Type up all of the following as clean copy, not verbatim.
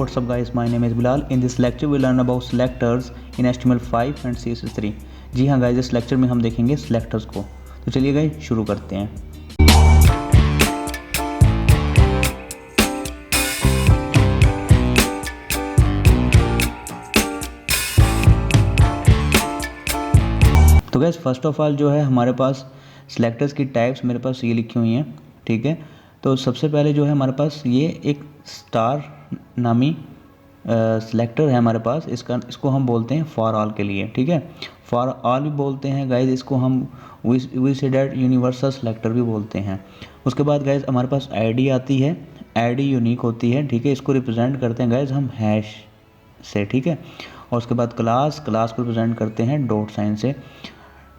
what's up guys, my name is Bilal. In this lecture we learn about selectors in HTML5 and CSS3. जी हाँ guys, इस lecture में हम देखेंगे selectors को। तो चलिए गाइस शुरू करते हैं। तो गाइस फर्स्ट ऑफ ऑल जो है हमारे पास सेलेक्टर्स की टाइप्स मेरे पास ये लिखी हुई हैं, ठीक है। तो सबसे पहले जो है हमारे पास ये एक स्टार नामी सेलेक्टर है हमारे पास। इसको हम बोलते हैं फॉर ऑल के लिए, ठीक है। फॉर ऑल भी बोलते हैं गाइज, इसको हम we say that universal selector भी बोलते हैं। उसके बाद गाइज हमारे पास आईडी आती है, आईडी यूनिक होती है, ठीक है। इसको रिप्रेजेंट करते हैं गाइज हम हैश से, ठीक है। और उसके बाद क्लास को रिप्रेजेंट करते हैं डॉट साइन से।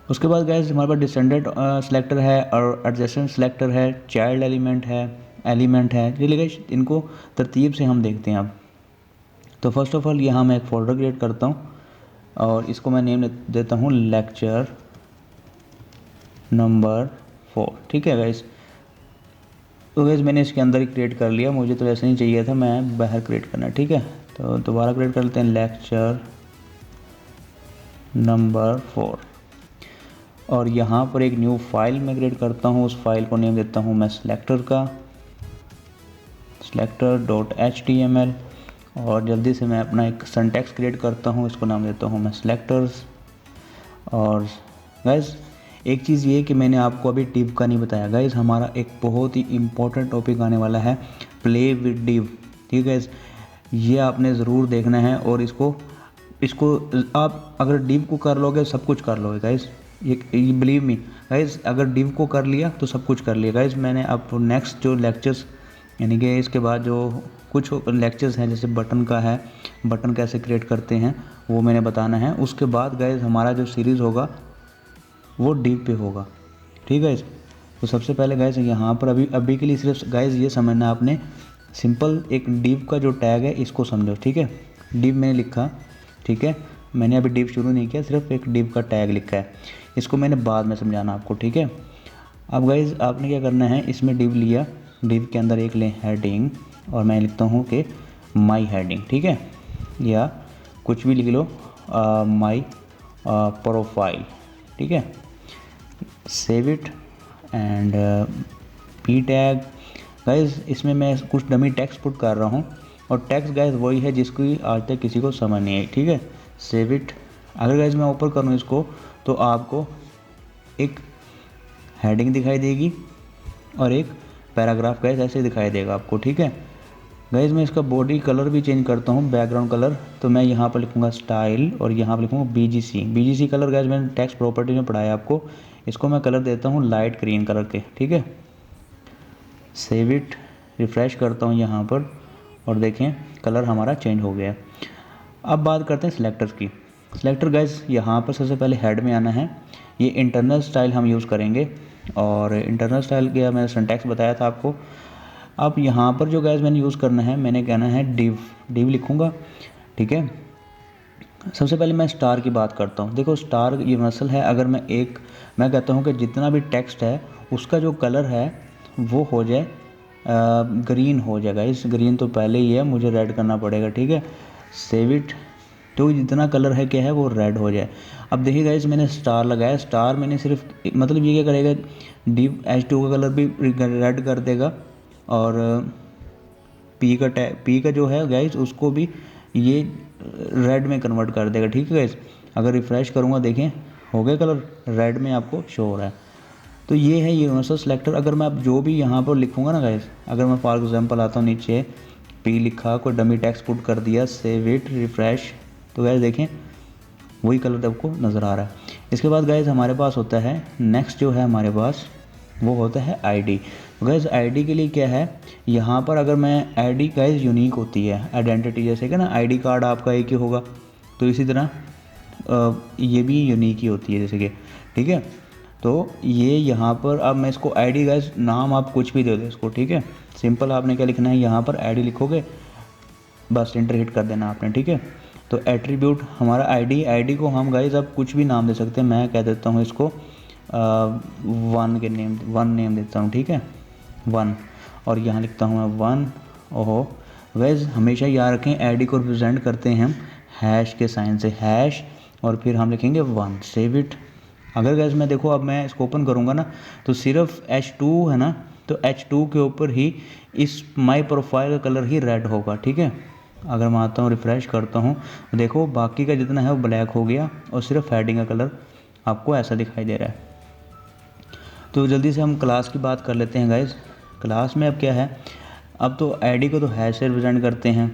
उसके बाद गाइज हमारे पास डिसेंडेंट सेलेक्टर है और एडजेसेंट सेलेक्टर है, चाइल्ड एलिमेंट है। चलिए गाइज इनको तरतीब से हम देखते हैं अब। तो फर्स्ट ऑफ ऑल यहाँ मैं एक फोल्डर क्रिएट करता हूँ और इसको मैं नेम देता हूँ लेक्चर नंबर 4, ठीक है गाइज। तो गाइज मैंने इसके अंदर ही क्रिएट कर लिया, मुझे तो ऐसे नहीं चाहिए था, मैं बाहर क्रिएट करना, ठीक है। तो दोबारा क्रिएट कर लेते हैं लेक्चर नंबर 4 और यहाँ पर एक न्यू फाइल मैं क्रिएट करता हूँ। उस फाइल को नेम देता हूँ मैं सेलेक्टर का, selector.html। और जल्दी से मैं अपना एक सिंटैक्स क्रिएट करता हूँ, इसको नाम देता हूँ मैं सेलेक्टर्स। और गाइज एक चीज़ ये कि मैंने आपको अभी डिव का नहीं बताया गाइज, हमारा एक बहुत ही इम्पोर्टेंट टॉपिक आने वाला है प्ले विद डिव, ठीक है। ये आपने ज़रूर देखना है और इसको आप अगर डिव को कर लोगे सब कुछ कर लोगे गाइज, ये बिलीव मी गाइज। अगर डिव को कर लिया तो सब कुछ कर लिया गाइज। मैंने अब नेक्स्ट जो लेक्चर्स यानी कि इसके बाद जो कुछ लेक्चर्स हैं, जैसे बटन का है, बटन कैसे क्रिएट करते हैं वो मैंने बताना है। उसके बाद गाइज हमारा जो सीरीज़ होगा वो डिव पे होगा, ठीक है। तो सबसे पहले गाइज यहाँ पर अभी के लिए सिर्फ गाइज ये समझना आपने, सिंपल एक डिव का जो टैग है इसको समझो, ठीक है। डिव मैंने लिखा, ठीक है। मैंने अभी डिव शुरू नहीं किया, सिर्फ एक डिव का टैग लिखा है, इसको मैंने बाद में समझाना आपको, ठीक है। अब गाइज आपने क्या करना है, इसमें डिव लिया, डिव के अंदर एक लें हेडिंग और मैं लिखता हूँ कि माई हेडिंग, ठीक है, या कुछ भी लिख लो, माई प्रोफाइल, ठीक है। Save it and P tag guys, इसमें मैं कुछ डमी टेक्स्ट पुट कर रहा हूँ और टेक्स्ट गाइज वही है जिसकी आज तक किसी को समझ नहीं आई, ठीक है। Save it. अगर गाइज मैं ऊपर करूँ इसको तो आपको एक हेडिंग दिखाई देगी और एक पैराग्राफ गाइज ऐसे दिखाई देगा आपको, ठीक है। गाइज मैं इसका बॉडी कलर भी चेंज करता हूँ, बैकग्राउंड कलर। तो मैं यहाँ पर लिखूँगा स्टाइल और यहाँ पर लिखूँगा BGC कलर। गाइज मैंने टेक्स्ट प्रॉपर्टी में पढ़ाया आपको, इसको मैं कलर देता हूँ लाइट ग्रीन कलर के, ठीक है। सेव इट, रिफ़्रेश करता हूँ यहाँ पर और देखें कलर हमारा चेंज हो गया। अब बात करते हैं सेलेक्टर्स की। सेलेक्टर गाइज यहाँ पर सबसे पहले हेड में आना है, ये इंटरनल स्टाइल हम यूज़ करेंगे और इंटरनल स्टाइल का मैंने सिंटैक्स बताया था आपको। अब यहाँ पर जो गाइज मैंने यूज़ करना है, मैंने कहना है डिव लिखूँगा, ठीक है। सबसे पहले मैं स्टार की बात करता हूँ। देखो स्टार यूनिवर्सल है, अगर मैं कहता हूँ कि जितना भी टेक्स्ट है उसका जो कलर है वो हो जाए ग्रीन हो जाएगा। इस ग्रीन तो पहले ही है, मुझे रेड करना पड़ेगा, ठीक है। सेव इट, तो जितना कलर है क्या है वो रेड हो जाए। अब देखिए गाइस मैंने स्टार लगाया, स्टार मैंने सिर्फ मतलब ये क्या करेगा, डिव H2 का कलर भी रेड कर देगा और पी का जो है गाइस उसको भी ये रेड में कन्वर्ट कर देगा, ठीक है गाइस। अगर रिफ़्रेश करूँगा देखें हो गया कलर रेड में आपको शो हो रहा है। तो ये है यूनिवर्सल सेलेक्टर। अगर मैं अब जो भी यहाँ पर लिखूँगा ना गाइस, अगर मैं फॉर एग्जांपल आता हूँ, नीचे पी लिखा, कोई डमी टेक्स्ट पुट कर दिया, सेव इट, रिफ़्रेश, तो गाइस देखें वही कलर आपको नज़र आ रहा है। इसके बाद गाइस हमारे पास होता है नेक्स्ट जो है हमारे पास वो होता है आईडी। गाइस आईडी के लिए क्या है, यहाँ पर अगर मैं आईडी गाइस यूनिक होती है, आइडेंटिटी जैसे कि ना आईडी कार्ड आपका एक ही होगा, तो इसी तरह ये भी यूनिक ही होती है जैसे कि, ठीक है। तो ये यहाँ पर अब मैं इसको आईडी गाइस नाम आप कुछ भी दे दो इसको, ठीक है। सिंपल आपने क्या लिखना है, यहाँ पर आईडी लिखोगे, बस इंटर हिट कर देना आपने, ठीक है। तो एट्रीब्यूट हमारा आईडी को हम गाइस अब कुछ भी नाम दे सकते हैं। मैं कह देता हूँ इसको वन नेम देता हूँ, ठीक है, 1। और यहाँ लिखता हूँ मैं 1, ओहो वैसे हमेशा याद रखें आईडी को रिप्रेजेंट करते हैं हम हैश के साइन से, हैश और फिर हम लिखेंगे 1, सेव इट। अगर गैस मैं देखो अब मैं इसको ओपन करूँगा ना तो सिर्फ H2 है ना, तो H2 के ऊपर ही इस माई प्रोफाइल का कलर ही रेड होगा, ठीक है। अगर मैं आता हूँ रिफ़्रेश करता हूँ देखो बाकी का जितना है वो ब्लैक हो गया और सिर्फ हेडिंग का कलर आपको ऐसा दिखाई दे रहा है। तो जल्दी से हम क्लास की बात कर लेते हैं गाइज। क्लास में अब क्या है, अब तो आईडी को तो हैश से रिप्रेजेंट करते हैं।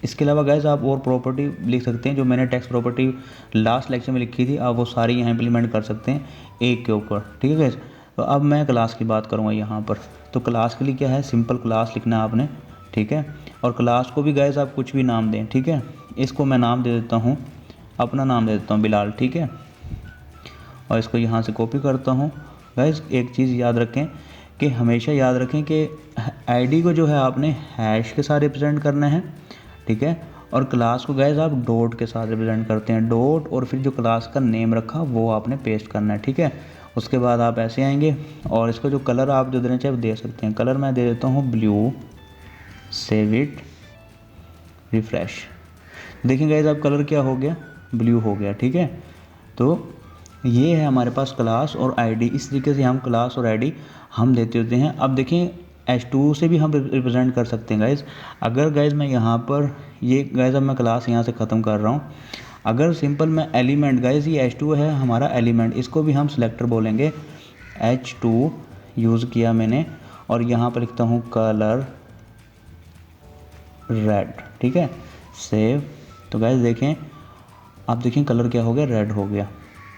इसके अलावा गाइज आप और प्रॉपर्टी लिख सकते हैं, जो मैंने टेक्स्ट प्रॉपर्टी लास्ट लेक्चर में लिखी थी, आप वो सारी यहाँ इंप्लीमेंट कर सकते हैं एक के ऊपर, ठीक है गाइज। तो अब मैं क्लास की बात करूँगा यहाँ पर। तो क्लास के लिए क्या है, सिंपल क्लास लिखना है आपने, ठीक है। और क्लास को भी गाइज आप कुछ भी नाम दें, ठीक है। इसको मैं नाम दे देता हूँ, अपना नाम दे देता हूँ बिलाल, ठीक है। और इसको यहाँ से कॉपी करता हूँ। गाइज एक चीज़ याद रखें कि हमेशा याद रखें कि आईडी को जो है आपने हैश के साथ रिप्रेजेंट करना है, ठीक है। और क्लास को गाइज आप डॉट के साथ रिप्रेजेंट करते हैं, डॉट और फिर जो क्लास का नेम रखा वो आपने पेस्ट करना है, ठीक है। उसके बाद आप ऐसे आएंगे और इसको जो कलर आप जो देना चाहे वो दे सकते हैं। कलर मैं दे देता हूँ ब्लू, सेव इट, रिफ्रेश। देखिए गाइज अब कलर क्या हो गया, ब्लू हो गया, ठीक है। तो ये है हमारे पास क्लास और आईडी। इस तरीके से हम क्लास और आईडी हम देते होते हैं। अब देखें H2 से भी हम रिप्रेजेंट कर सकते हैं गाइज। अगर गाइज मैं यहाँ पर ये गाइज अब मैं क्लास यहाँ से ख़त्म कर रहा हूँ। अगर सिंपल मैं एलिमेंट, गाइज ये H2 है हमारा एलिमेंट, इसको भी हम सिलेक्टर बोलेंगे। H2 यूज़ किया मैंने और यहाँ पर लिखता हूँ कलर रेड, ठीक है, सेव। तो गाइज देखें, आप देखें कलर क्या हो गया, रेड हो गया।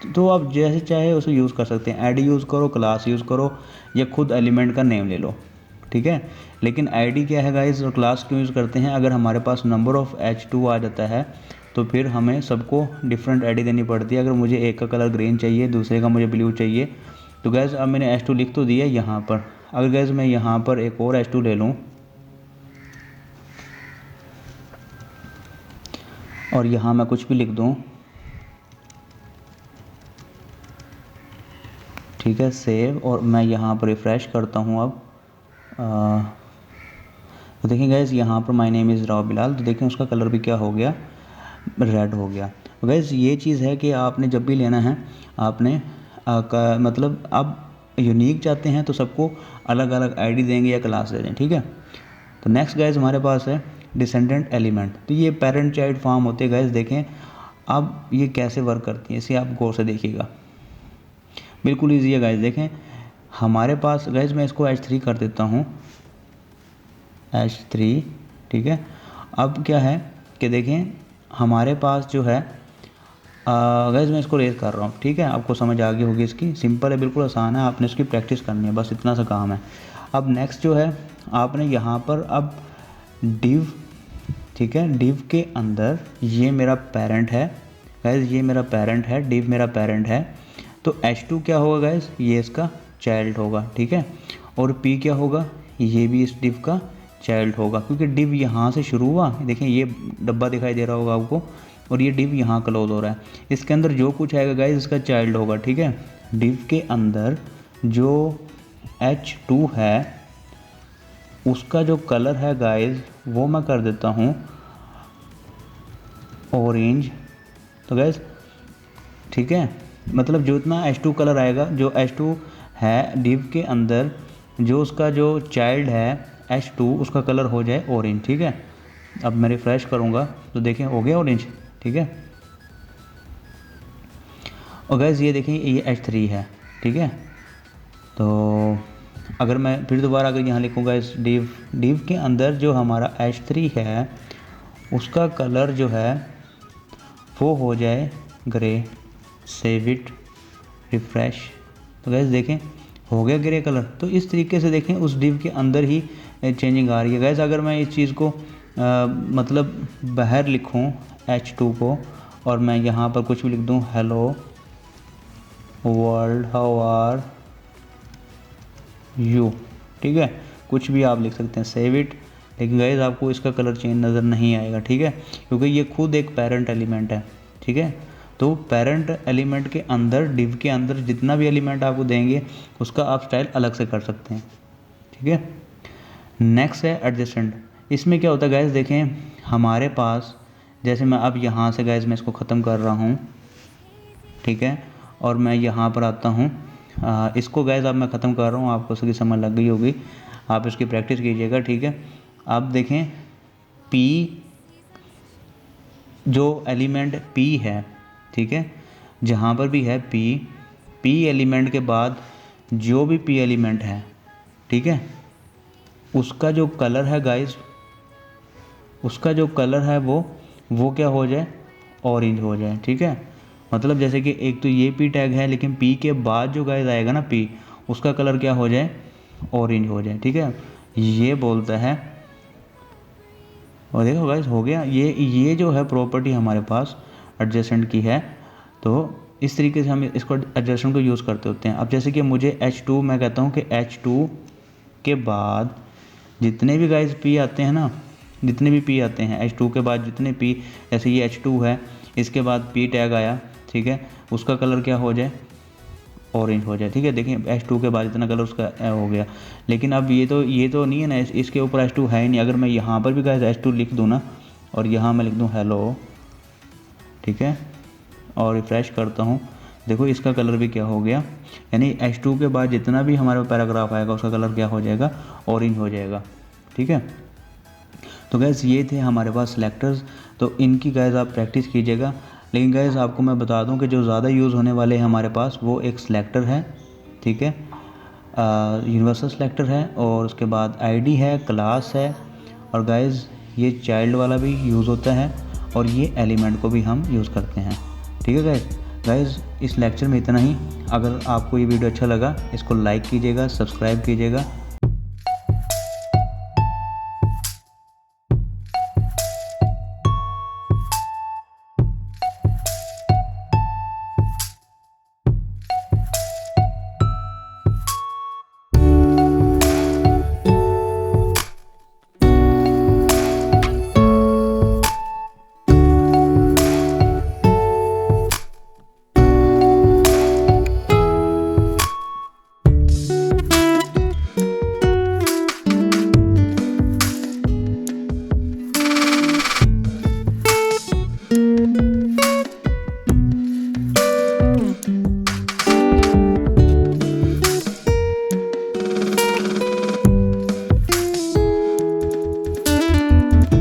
तो आप जैसे चाहे उसे यूज़ कर सकते हैं, आईडी यूज़ करो, क्लास यूज़ करो या खुद एलिमेंट का नेम ले लो, ठीक है। लेकिन आईडी क्या है गाइस और क्लास क्यों यूज़ करते हैं, अगर हमारे पास नंबर ऑफ़ H2 आ जाता है तो फिर हमें सबको डिफरेंट आईडी देनी पड़ती है। अगर मुझे एक का कलर ग्रीन चाहिए, दूसरे का मुझे ब्लू चाहिए, तो गैस अब मैंने H2 लिख तो दिया यहाँ पर। अगर गैस मैं यहाँ पर एक और H2 ले लूँ और यहाँ मैं कुछ भी लिख दूँ, ठीक है, सेव, और मैं यहाँ पर रिफ़्रेश करता हूँ। अब तो देखिए गैस यहाँ पर my name is Rao Bilal, तो देखें उसका कलर भी क्या हो गया, रेड हो गया। तो गैस ये चीज़ है कि आपने जब भी लेना है आपने मतलब आप यूनिक चाहते हैं तो सबको अलग अलग आईडी देंगे या क्लास दे दें, ठीक है। तो नेक्स्ट गैस हमारे पास है डिसेंडेंट एलिमेंट। तो ये पेरेंट चाइल्ड फॉर्म होते हैं गैस। देखें अब ये कैसे वर्क करती है, इसे आप गौर से देखिएगा, बिल्कुल ईजी है गाइज। देखें हमारे पास गाइज मैं इसको H3 कर देता हूँ, H3, ठीक है। अब क्या है कि देखें हमारे पास जो है गाइज मैं इसको रेज कर रहा हूँ, ठीक है। आपको समझ आ गई होगी, इसकी सिंपल है, बिल्कुल आसान है, आपने इसकी प्रैक्टिस करनी है, बस इतना सा काम है। अब नेक्स्ट जो है आपने यहाँ पर अब डिव, ठीक है, डिव के अंदर ये मेरा पेरेंट है गाइज, ये मेरा पेरेंट है, डिव मेरा पेरेंट है। तो H2 क्या होगा गाइज, ये इसका चाइल्ड होगा, ठीक है। और P क्या होगा, ये भी इस डिव का चाइल्ड होगा, क्योंकि डिव यहाँ से शुरू हुआ, देखें ये डब्बा दिखाई दे रहा होगा आपको, और ये डिव यहाँ क्लोज हो रहा है। इसके अंदर जो कुछ आएगा गाइज इसका चाइल्ड होगा, ठीक है। डिव के अंदर जो H2 है उसका जो कलर है गाइज वो मैं कर देता हूँ ऑरेंज। तो गाइज ठीक है, मतलब जो इतना H2 कलर आएगा, जो H2 है डिव के अंदर, जो उसका जो चाइल्ड है H2 उसका कलर हो जाए ऑरेंज, ठीक है। अब मैं रिफ्रेश करूँगा तो देखें हो गया ऑरेंज, ठीक है। और गैस ये देखें ये H3 है, ठीक है। तो अगर मैं फिर दोबारा अगर यहाँ लिखूँगा इस डिव के अंदर जो हमारा H3 है उसका कलर जो है वो हो जाए ग्रे, सेव इट, रिफ्रेश। तो गैस देखें हो गया ग्रे कलर। तो इस तरीके से देखें उस डिव के अंदर ही चेंजिंग आ रही है। गैस अगर मैं इस चीज़ को मतलब बाहर लिखूं H2 को और मैं यहाँ पर कुछ भी लिख दूँ, hello world how are you, ठीक है, कुछ भी आप लिख सकते हैं, सेव इट। लेकिन गाइस आपको इसका कलर चेंज नज़र नहीं आएगा, ठीक है, क्योंकि ये खुद एक पेरेंट एलिमेंट है, ठीक है। तो पेरेंट एलिमेंट के अंदर डिव के अंदर जितना भी एलिमेंट आपको देंगे उसका आप स्टाइल अलग से कर सकते हैं, ठीक है। नेक्स्ट है एडजेसेंट। इसमें क्या होता है गाइस, देखें हमारे पास जैसे मैं अब यहाँ से गाइस मैं इसको ख़त्म कर रहा हूँ, ठीक है, और मैं यहाँ पर आता हूँ। इसको गाइस अब मैं ख़त्म कर रहा हूँ, आपको इसकी समझ लग गई होगी, आप इसकी प्रैक्टिस कीजिएगा, ठीक है। आप देखें P जो एलिमेंट P है, ठीक है, जहाँ पर भी है P एलिमेंट के बाद जो भी P एलिमेंट है, ठीक है, उसका जो कलर है गाइस, उसका जो कलर है वो क्या हो जाए, ऑरेंज हो जाए, ठीक है। मतलब जैसे कि एक तो ये P टैग है, लेकिन P के बाद जो गाइस आएगा ना P, उसका कलर क्या हो जाए, ऑरेंज हो जाए, ठीक है। ये बोलता है, और देखो गाइस हो गया, ये जो है प्रॉपर्टी हमारे पास एडजेसेंट की है। तो इस तरीके से हम इसको एडजेसेंट को यूज़ करते होते हैं। अब जैसे कि मुझे H2, मैं कहता हूँ कि H2 के बाद जितने भी गाइस P आते हैं ना, जितने भी P आते हैं H2 के बाद जितने P, जैसे ये H2 है, इसके बाद P टैग आया, ठीक है, उसका कलर क्या हो जाए, ऑरेंज हो जाए, ठीक है। देखिए H2 के बाद इतना कलर उसका हो गया। लेकिन अब ये तो नहीं है ना, इसके ऊपर H2 है ही नहीं। अगर मैं यहाँ पर भी गाइस H2 लिख दूँ ना, और यहाँ मैं लिख दूँ हेलो, ठीक है, और रिफ़्रेश करता हूँ, देखो इसका कलर भी क्या हो गया, यानी H2 के बाद जितना भी हमारे पैराग्राफ आएगा उसका कलर क्या हो जाएगा, ऑरेंज हो जाएगा, ठीक है। तो गैस ये थे हमारे पास सेलेक्टर्स, तो इनकी गैस आप प्रैक्टिस कीजिएगा। लेकिन गैस आपको मैं बता दूं कि जो ज़्यादा यूज़ होने वाले हैं हमारे पास वो एक सेलेक्टर है, ठीक है, यूनिवर्सल सेलेक्टर है, और उसके बाद आईडी है, क्लास है, और गैस ये चाइल्ड वाला भी यूज़ होता है, और ये एलिमेंट को भी हम यूज़ करते हैं, ठीक है गैस इस लेक्चर में इतना ही। अगर आपको ये वीडियो अच्छा लगा, इसको लाइक कीजिएगा, सब्सक्राइब कीजिएगा